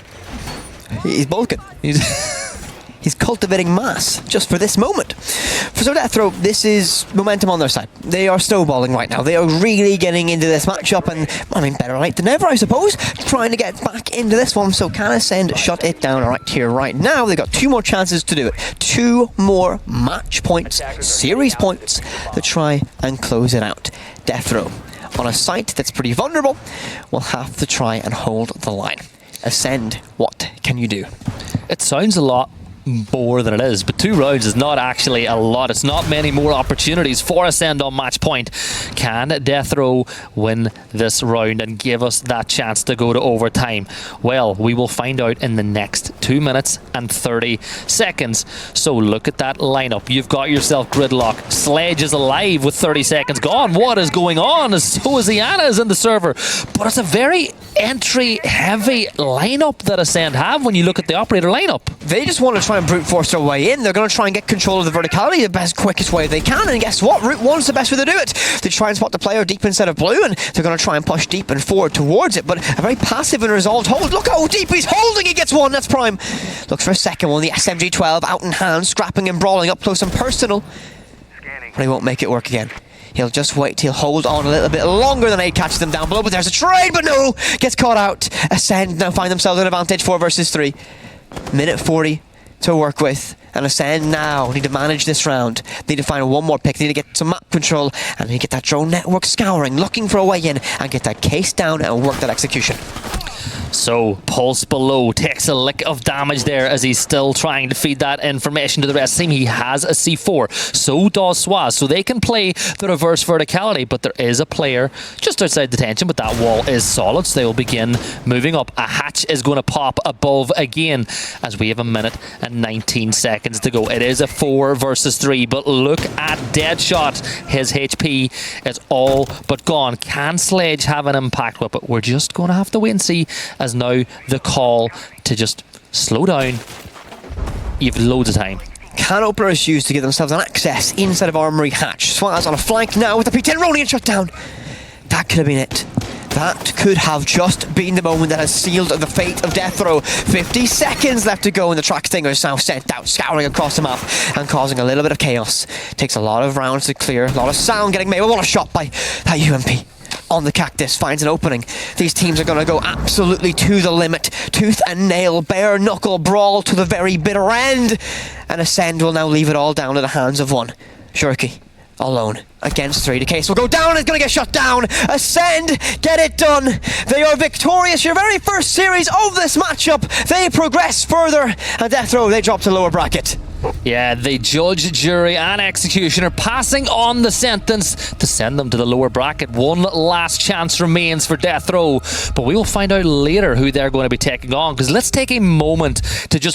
He's bulking. He's cultivating mass just for this moment. For Death Row, this is momentum on their side. They are snowballing right now. They are really getting into this matchup, and I mean, better late than never, I suppose, trying to get back into this one. So can Ascend shut it down right here, right now? They've got 2 more chances to do it. 2 more match points, series points, to try and close it out. Death Row, on a site that's pretty vulnerable, will have to try and hold the line. Ascend, what can you do? It sounds a lot more than it is, but 2 rounds is not actually a lot. It's not many more opportunities for Ascend on match point. Can Death Row win this round and give us that chance to go to overtime? Well, we will find out in the next 2 minutes and 30 seconds. So look at that lineup. You've got yourself Gridlock. Sledge is alive with 30 seconds gone. What is going on? So is Iana's in the server. But it's a very entry heavy lineup that Ascend have when you look at the operator lineup. They just want to try and brute force their way in. They're going to try and get control of the verticality the best, quickest way they can, and guess what? Route 1's the best way to do it. They try and spot the player deep instead of blue, and they're going to try and push deep and forward towards it, but a very passive and resolved hold. Look how deep he's holding. He gets one. That's prime. Looks for a second one. The SMG-12 out in hand, scrapping and brawling up close and personal. But he won't make it work again. He'll just wait. He'll hold on a little bit longer than 8 catches them down below, but there's a trade, but no! Gets caught out. Ascend now find themselves an advantage, 4 versus 3. Minute 40 to work with, and Ascend now need to manage this round. Need to find one more pick. Need to get some map control, and need to get that drone network scouring, looking for a way in, and get that case down and work that execution. So Pulse below takes a lick of damage there as he's still trying to feed that information to the rest of the team. He has a C4, so does Swaz, so they can play the reverse verticality, but there is a player just outside detention, but that wall is solid, so they will begin moving up. A hatch is going to pop above again as we have a minute and 19 seconds to go. It is a 4 versus 3, but look at Deadshot. His HP is all but gone. Can Sledge have an impact with it? We're just going to have to wait and see, as now the call to just slow down. You've loads of time. Can openers use to give themselves an access inside of Armory Hatch? Swaz on a flank now with the P10 rolling and shut down. That could have been it. That could have just been the moment that has sealed the fate of Death Row. 50 seconds left to go, and the track stingers now sent out, scouring across the map and causing a little bit of chaos. Takes a lot of rounds to clear, a lot of sound getting made. What a shot by that UMP. On the Cactus, finds an opening. These teams are going to go absolutely to the limit. Tooth and nail, bare knuckle brawl to the very bitter end. And Ascend will now leave it all down to the hands of one. Shurky, alone against 3. The case will go down, it's going to get shut down. Ascend, get it done. They are victorious. Your very first series of this matchup. They progress further, and Death Row, they drop to lower bracket. Yeah, the judge, jury and executioner passing on the sentence to send them to the lower bracket. One last chance remains for Death Row, but we will find out later who they're going to be taking on, because let's take a moment to just